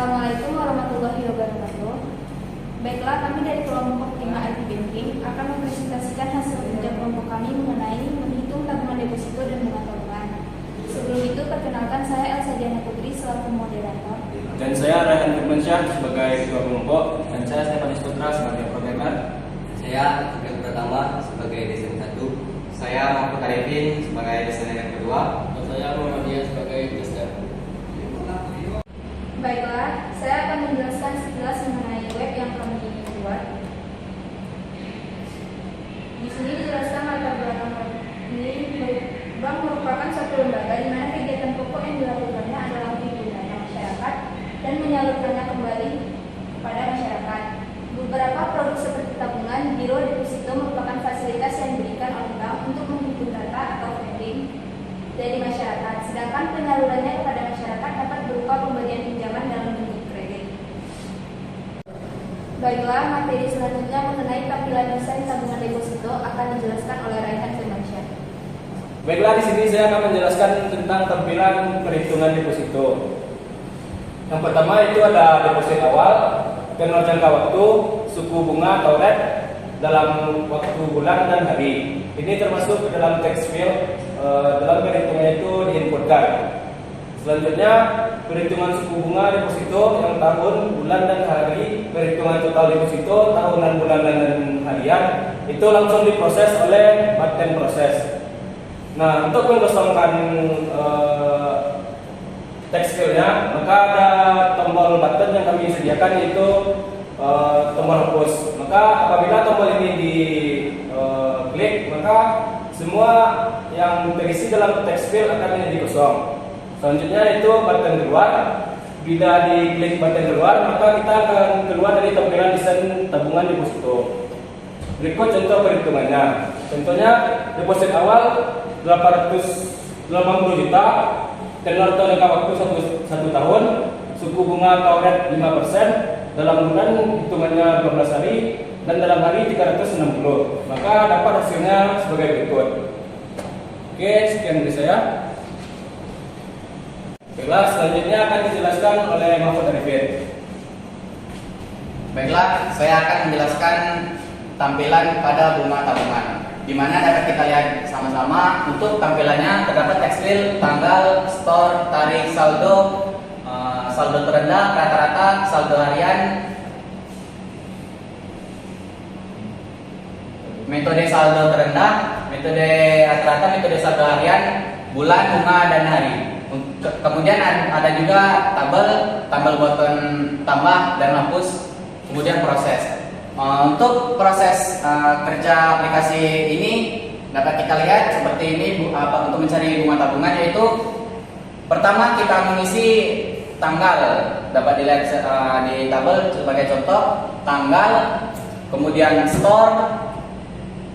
Assalamualaikum warahmatullahi wabarakatuh. Baiklah, kami dari kelompok 5 IT Banking akan mempresentasikan hasil kerja kelompok kami mengenai menghitung tabungan deposito dan bunga tabungan. Sebelum itu, perkenalkan saya Elsa Diana Putri selaku moderator. Dan saya Raihan Firmansyah sebagai ketua kelompok. Dan saya Stefanus Putra sebagai programmer. Saya Tugas Pertama sebagai desain 1. Saya Mahfud Arifin sebagai desainer yang kedua. Dan saya Muhammadiyah sebagai tester. Baiklah, saya akan menjelaskan sekilas mengenai web yang kami buat. Di sini dijelaskan latar belakang web ini. Bank merupakan suatu lembaga di mana kegiatan pokok yang dilakukannya adalah menghitung dana masyarakat dan menyalurkannya kembali kepada masyarakat. Beberapa produk seperti tabungan, biro, deposito merupakan fasilitas yang diberikan oleh bank untuk menghitung data atau funding dari masyarakat, sedangkan penyalurannya kepada masyarakat dapat berupa pemberian pinjaman dalam bentuk kredit. Baiklah, materi selanjutnya mengenai tampilan desain tabungan deposito akan dijelaskan oleh Raihan Firmansyah. Baiklah, di sini saya akan menjelaskan tentang tampilan perhitungan deposito. Yang pertama itu ada deposit awal, tenor jangka waktu, suku bunga atau rate dalam waktu bulan dan hari. Ini termasuk ke dalam text field. Dalam perhitungannya itu diinputkan. Selanjutnya perhitungan suku bunga deposito yang tahun, bulan dan hari, perhitungan total deposito tahunan, bulanan dan harian itu langsung diproses oleh button proses. Nah, untuk mengosongkan text fieldnya, maka ada tombol button yang kami sediakan yaitu tombol hapus. Maka apabila tombol ini diklik, maka semua yang terisi dalam text field akan menjadi kosong. Selanjutnya itu button keluar. Bila diklik button keluar, maka kita akan keluar dari tampilan desain tabungan deposito. Berikut contoh perhitungannya. Contohnya deposit awal 880 juta, tenor jangka waktu 1 tahun, suku bunga atau rate 5%, dalam bulan hitungannya 12 hari, dan dalam hari 360. Maka dapat hasilnya sebagai berikut. Oke, sekian dari saya. Baiklah, selanjutnya akan dijelaskan oleh Mahfud Arifin. Baiklah, saya akan menjelaskan tampilan pada bunga tabungan, di mana dapat kita lihat sama-sama. Untuk tampilannya terdapat text field, tanggal, store, tarikh, saldo, saldo terendah, rata-rata, saldo harian, metode saldo terendah, metode rata-rata, metode saldo harian, bulan, bunga, dan hari. Kemudian ada juga tabel button tambah dan hapus, kemudian proses. Untuk proses kerja aplikasi ini dapat kita lihat seperti ini. Untuk mencari bunga tabungan yaitu pertama kita mengisi tanggal, dapat dilihat di tabel sebagai contoh tanggal, kemudian store,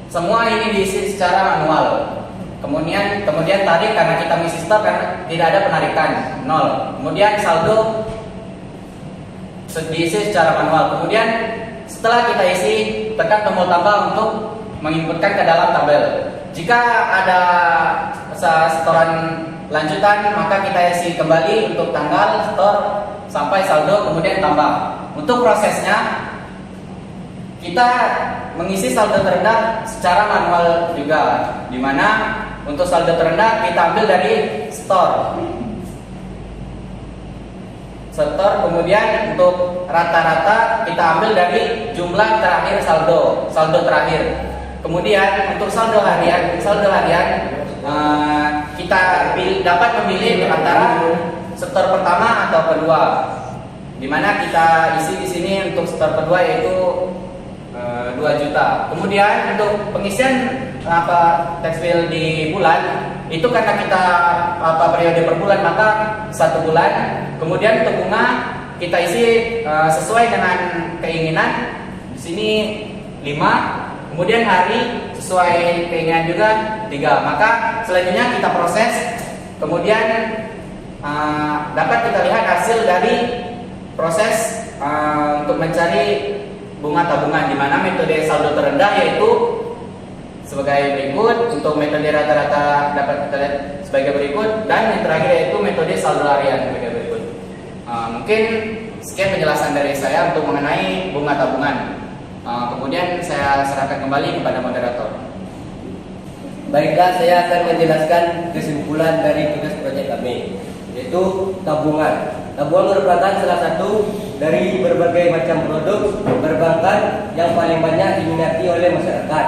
semua ini diisi secara manual. Kemudian tarik karena kita mengisi store karena tidak ada penarikan 0. Kemudian saldo diisi secara manual. Kemudian setelah kita isi, tekan tombol tambah untuk menginputkan ke dalam tabel. Jika ada setoran lanjutan, maka kita isi kembali untuk tanggal, store, sampai saldo, kemudian tambah. Untuk prosesnya, kita mengisi saldo terendah secara manual juga, di mana untuk saldo terendah kita ambil dari store, kemudian untuk rata-rata kita ambil dari jumlah terakhir saldo terakhir. Kemudian untuk saldo harian kita dapat memilih antara setor pertama atau kedua, di mana kita isi di sini untuk setor kedua yaitu 2 juta. Kemudian untuk pengisian text field di bulan itu karena kita periode per bulan, maka 1 bulan. Kemudian untuk bunga kita isi sesuai dengan keinginan, di sini 5. Kemudian hari sesuai keinginan juga 3. Maka selanjutnya kita proses. Kemudian dapat kita lihat hasil dari proses untuk mencari bunga tabungan, di mana metode saldo terendah yaitu sebagai berikut, untuk metode rata-rata dapat kita lihat sebagai berikut, dan yang terakhir yaitu metode saldo harian sebagai berikut. Mungkin Sekian penjelasan dari saya untuk mengenai bunga tabungan. Kemudian saya serahkan kembali kepada moderator. Baiklah, saya akan menjelaskan kesimpulan dari tugas proyek kami, yaitu tabungan. Tabungan merupakan salah satu dari berbagai macam produk perbankan yang paling banyak diminati oleh masyarakat,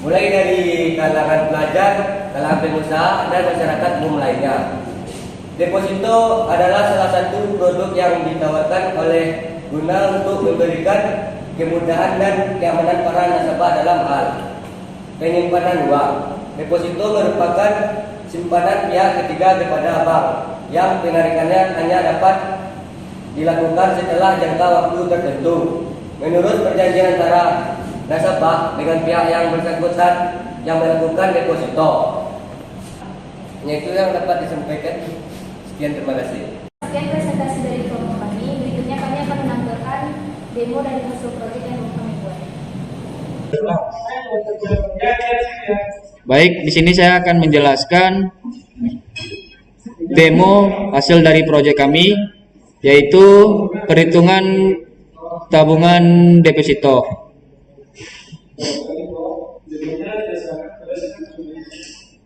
mulai dari kalangan pelajar, kalangan pengusaha, dan masyarakat umum lainnya. Deposito adalah salah satu produk yang ditawarkan oleh guna untuk memberikan kemudahan dan keamanan para nasabah dalam hal penyimpanan uang. Deposito merupakan simpanan pihak ketiga kepada bank yang penarikannya hanya dapat dilakukan setelah jangka waktu tertentu menurut perjanjian antara nasabah dengan pihak yang bersangkutan yang melakukan deposito. Itu yang dapat disampaikan. Sekian, terima kasih. Sekian presentasi dari kelompok kami. Berikutnya kami akan menampilkan demo dari hasil proyek yang kami buat. Baik, di sini saya akan menjelaskan demo hasil dari proyek kami, yaitu perhitungan tabungan deposito.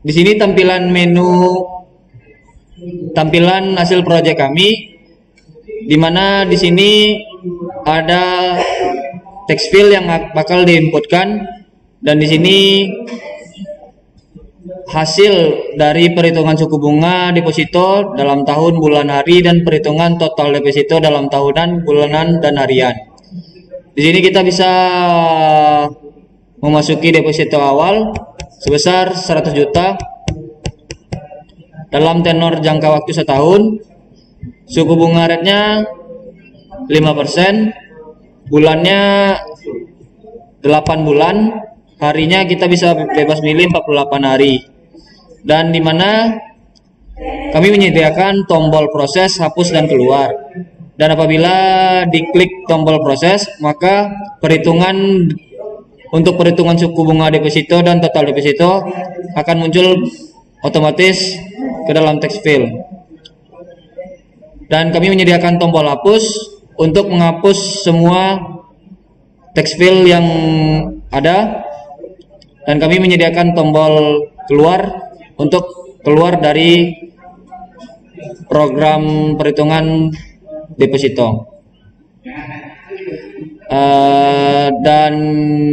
Di sini tampilan hasil proyek kami, di mana di sini ada text field yang bakal diinputkan, dan di sini hasil dari perhitungan suku bunga deposito dalam tahun, bulan, hari, dan perhitungan total deposito dalam tahunan, bulanan, dan harian. Di sini kita bisa memasuki deposito awal sebesar 100 juta dalam tenor jangka waktu setahun. Suku bunga rate-nya 5%, bulannya 8 bulan, harinya kita bisa bebas milih 48 hari. Dan di mana kami menyediakan tombol proses hapus dan keluar. Dan apabila diklik tombol proses, maka untuk perhitungan suku bunga deposito dan total deposito akan muncul otomatis ke dalam text field. Dan kami menyediakan tombol hapus untuk menghapus semua text field yang ada, dan kami menyediakan tombol keluar untuk keluar dari program perhitungan deposito. Dan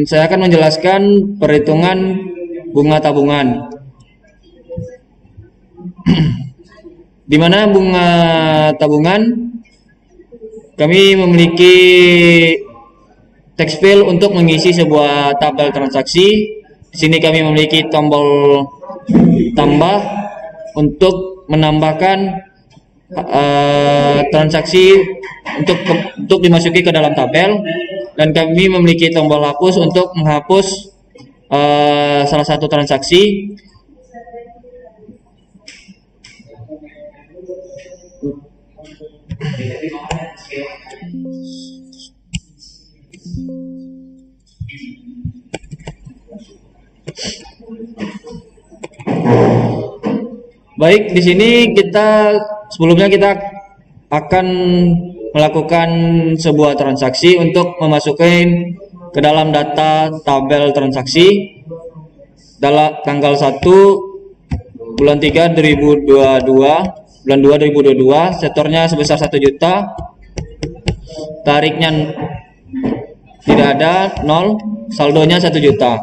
saya akan menjelaskan perhitungan bunga tabungan. Di mana bunga tabungan kami memiliki text field untuk mengisi sebuah tabel transaksi. Di sini kami memiliki tombol tambah untuk menambahkan transaksi untuk dimasuki ke dalam tabel, dan kami memiliki tombol hapus untuk menghapus salah satu transaksi. Baik, di sini sebelumnya kita akan melakukan sebuah transaksi untuk memasukkan ke dalam data tabel transaksi dalam tanggal 1 bulan 3 2022, bulan 2 2022, setornya sebesar 1 juta, tariknya tidak ada, 0, saldonya 1 juta.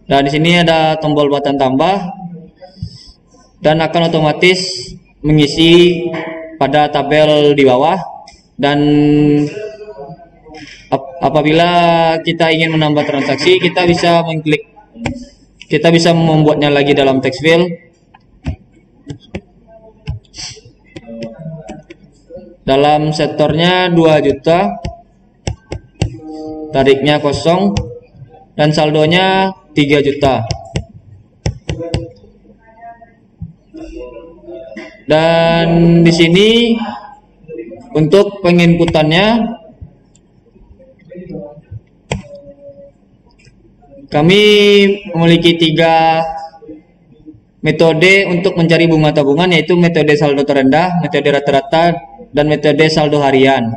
Dan di sini ada tombol button tambah, dan akan otomatis mengisi pada tabel di bawah. Dan apabila kita ingin menambah transaksi, kita bisa membuatnya lagi dalam text field. Dalam setornya 2 juta, tariknya 0, dan saldonya 3 juta. Dan di sini untuk penginputannya kami memiliki 3 metode untuk mencari bunga tabungan, yaitu metode saldo terendah, metode rata-rata, dan metode saldo harian.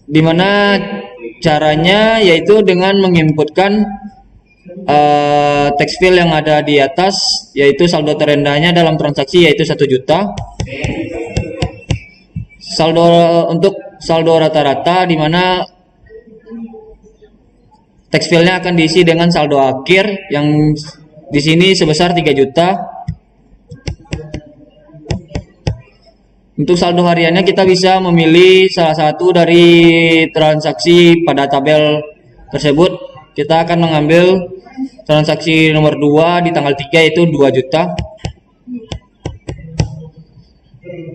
Di mana caranya yaitu dengan menginputkan text field yang ada di atas, yaitu saldo terendahnya dalam transaksi yaitu 1 juta. Saldo untuk saldo rata-rata, di mana text file-nya akan diisi dengan saldo akhir yang di sini sebesar 3 juta. Untuk saldo hariannya kita bisa memilih salah satu dari transaksi pada tabel tersebut. Kita akan mengambil transaksi nomor 2 di tanggal 3 yaitu 2 juta.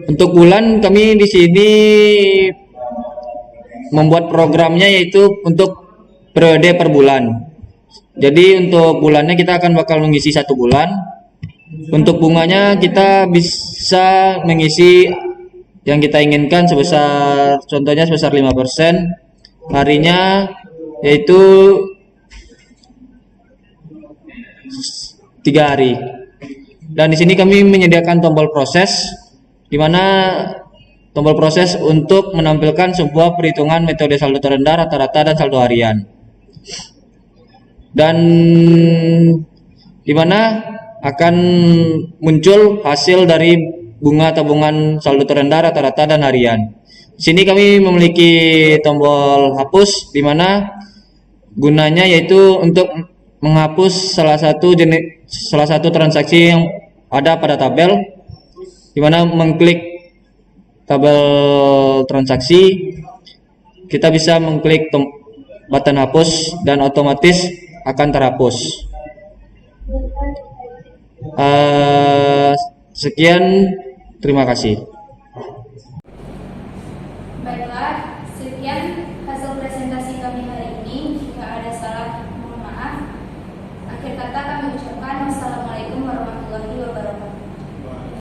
Untuk bulan kami di sini membuat programnya yaitu untuk periode per bulan. Jadi untuk bulannya kita akan bakal mengisi 1 bulan. Untuk bunganya kita bisa mengisi yang kita inginkan sebesar, contohnya sebesar 5%. Harinya yaitu 3 hari. Dan di sini kami menyediakan tombol proses, di mana tombol proses untuk menampilkan sebuah perhitungan metode saldo terendah, rata-rata, dan saldo harian. Dan di mana akan muncul hasil dari bunga tabungan saldo terendah, rata-rata, dan harian. Di sini kami memiliki tombol hapus, di mana gunanya yaitu untuk menghapus salah satu transaksi yang ada pada tabel, di mana mengklik tabel transaksi, kita bisa mengklik button hapus dan otomatis akan terhapus. Sekian, terima kasih. Baiklah, sekian hasil presentasi kami hari ini. Jika ada salah, mohon maaf. Akhir kata kami ucapkan wassalamualaikum warahmatullahi wabarakatuh.